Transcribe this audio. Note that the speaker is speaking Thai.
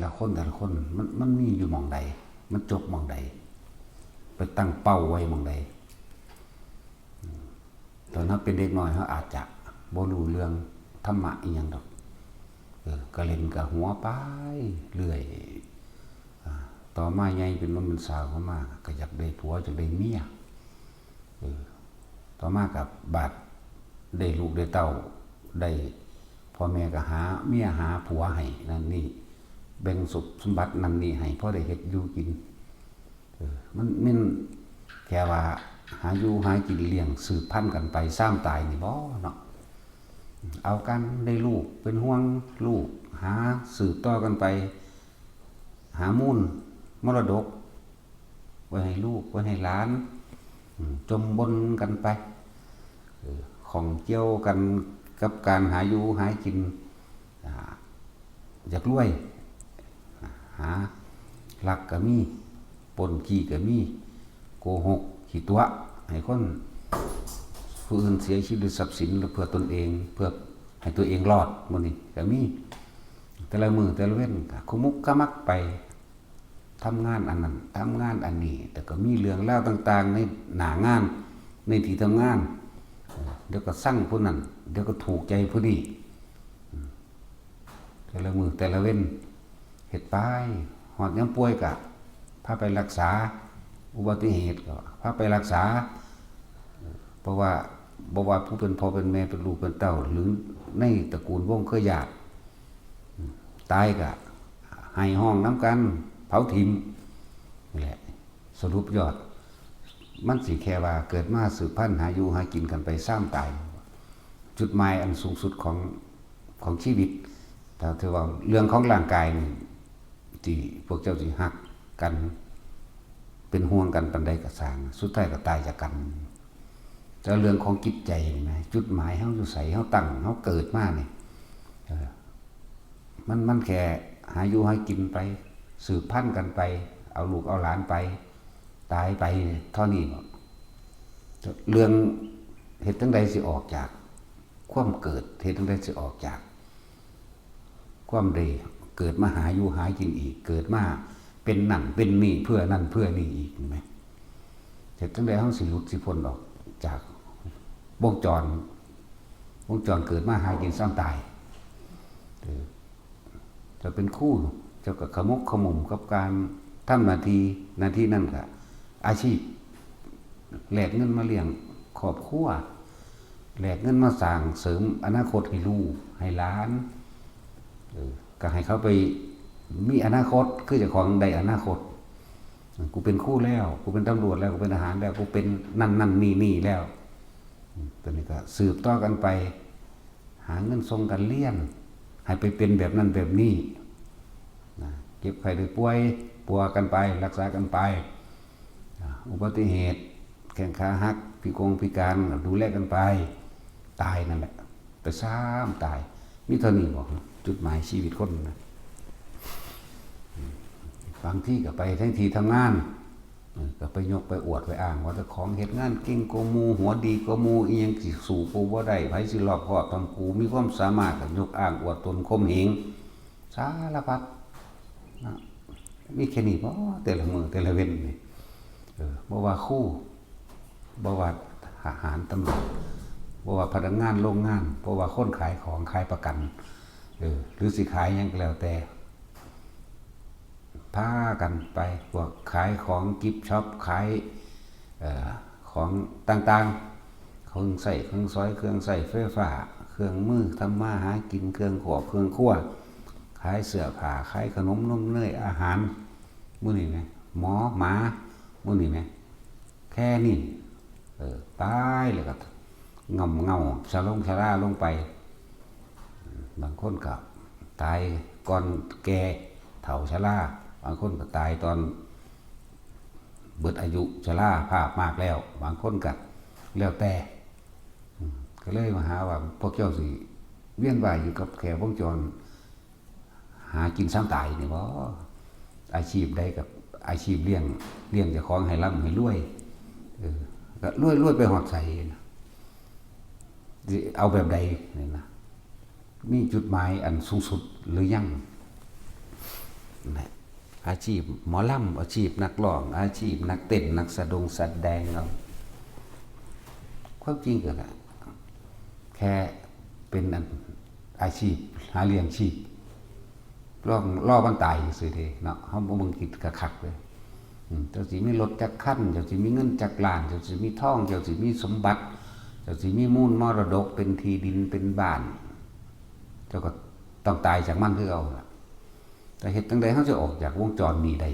แต่ละคนมันมีอยู่หม่องใดมันจบหม่องใดไปตั้งเป้าไว้หม่องใดตอนนั้นเป็นเด็กน้อยเขาอาจจะบ่รู้เรื่องธรรมะอีหยังดอกก็เล่นกับหัวไปเรื่อยต่อมาใหญ่เป็นนุ่มเป็นสาวเข้ามาก็อยากได้ผัวอยากได้เมียต่อมากับบาดได้ลูกได้เต้าได้พ่อแม่ก็หาเมียหาผัวให้นั่นนี่แบ่งสมบัตินั่นนี่ให้พ่อได้เฮ็ดอยู่กินมันแค่ว่าหาอยู่หากินเลี้ยงสืบพันธุ์กันไปซ้ำตายนี่บ่เนาะเอากันได้ลูกเป็นห่วงลูกหาสืบต่อกันไปหามูลมรดกไว้ให้ลูกไว้ให้หลานจมบนกันไปของเกี่ยวกันกับการหาอยู่หากินอยากรวยหาลักก็มีปนขี้ก็มีโกหกขี้ตัวให้คนผู้อื่นเสียชีวิตด้วยทรัพย์สินเพื่อตนเองเพื่อให้ตัวเองรอดมันนี่ก็มีแต่ละมือแต่ละเว้นคุมุกกะมักไปทำงานอันนั้นทำงานอันนี้แต่ก็มีเรื่องเล่าต่างๆในหน้างานในที่ทำงานเดี๋ยวก็สั่งผู้นั้นเดี๋ยวก็ถูกใจผู้นี้แต่ละมือแต่ละเว้นเหตุไปหอดยังป่วยกะพาไปรักษาอุบัติเหตุก็พาไปรักษาเพราะว่าผู้เป็นพ่อเป็นแม่เป็นลูกเป็นเต้าหรือในตระกูลวงเครือญาติตายกะให้ห้องน้ำกันเผาทิมนี่แหละสรุปยอดมันสิแค่ว่าเกิดมาสืบพันธุ์หาอยู่หากินกันไปซ้ำตายจุดหมายอันสูงสุดของชีวิตแต่ถือว่าเรื่องของร่างกายที่พวกเจ้าสิหักกันเป็นห่วงกันปันใดกระสางสุดท้ายก็ตายจากกันแต่เรื่องของจิตใจนะจุดหมายเขาอยู่ใส่เขาตั้งเขาเกิดมาเนี่ยมันแค่หาอยู่หากินไปสืบพันธุ์กันไปเอาลูกเอาหลานไปตายไปเท่านี้เรื่องเหตุตั้งใดสิออกจากความเกิดเหตุตั้งใดสิออกจากความใดเกิดมาหาอยู่หากินอีกเกิดมาเป็นนั่นเป็นนี่เพื่อนั่นเพื่อนี่อีกไหมเหตุตั้งใดเขาสิหลุดสิพ้นออกจากวงจรเกิดมาหากินสร้างตายจะเป็นคู่เจ้ากับขมุกขมุมกับการทำนาทีนั่นกับอาชีพแหลกเงินมาเลี้ยงครอบครัวแหลกเงินมาสร้างเสริมอนาคตให้ลูกให้หลานก็ให้เขาไปมีอนาคตคือเจ้าของได้อนาคตกูเป็นคู่แล้วกูเป็นตำรวจแล้วกูเป็นทหารแล้วกูเป็นนั่นนี่แล้วตอนนี้ก็สืบต่อกันไปหาเงินส่งกันเลี้ยงให้ไปเป็นแบบนั้นแบบนี้เก็บไข้ได้ป่วยปัวกันไปรักษากันไปอุบัติเหตุแข้งขาหักพิการดูแลกันไปตายนั่นแหละไปซ้ำตายมีเท่านี้บอกจุดหมายชีวิตคนนะบางที่ก็ไปทั้งทีทำงานก็ไปยกไปอวดไปอ้างว่าเจ้าของเหตุงานเก่งกว่าหมู่หัวดีกว่าหมู่อีหยังสิสู่กูบ่ได้ไผสิรอบคอบทำกูมีความสามารถก็ยกอ้างอวดตนข่มเหงสารพัดนะมีแค่นี้บ่แต่ละมือแต่ละเว้นนี่บ่ว่าคู่บ่ว่าทหารตำรวจบ่ว่าพนักงานโรงงานบ่ว่าคนขายของขายประกันหรือสิขายหยังก็แล้วแต่พากันไปพวกขายของกิฟต์ช็อปขายของต่างๆเครื่องใส่เครื่องซอยเครื่องใส่ไฟฟ้าเครื่องมือทำมาหากินเครื่องขอบเครื่องครัวขายเสื้อผ้าขายขนมนมเนยอาหารมื้อนี้ไหมหมอหมามื้อนี้ไหมแค่นี้ตายเลยก็เงาชะล่าลงไปบางคนก็ตายก่อนแก่เฒ่าชราบางคนก็ตายตอนเบิดอายุชราภาพมากแล้วบางคนก็แล้วแต่ก็เลยมาหาว่าพวกเจ้าสิเวียนว่ายอยู่กับแขวงจรหากินซ้ำตายนี่บ่อาชีพใดกับอาชีพเลี้ยงเจ้าของให้ร่ำให้รวยก็รวยไปหอดใส่เอาแบบใดนี่นะมีจุดหมายอันสูงสุดหรือยัง นะอาชีพหมอลำอาชีพนักร้องอาชีพนักเต้นนักแสดงเราความจริงก็แค่เป็นอาชีพหาเลี้ยงชีพล่อวันตายซื่อเด้เนาะเฮาบ่มึงคิดกะคักเลยเจ้าสิมีรถจักคันเจ้าสิมีเงินจักล้านเจ้าสิมีทองเจ้าสิมีสมบัติเจ้าสิมีมูลมรดกเป็นที่ดินเป็นบ้านเจ้าก็ต้องตายจากมันคือเอาล่ะแต่เฮ็ดจังได๋เฮาจะออกจากวงจรนี้ได้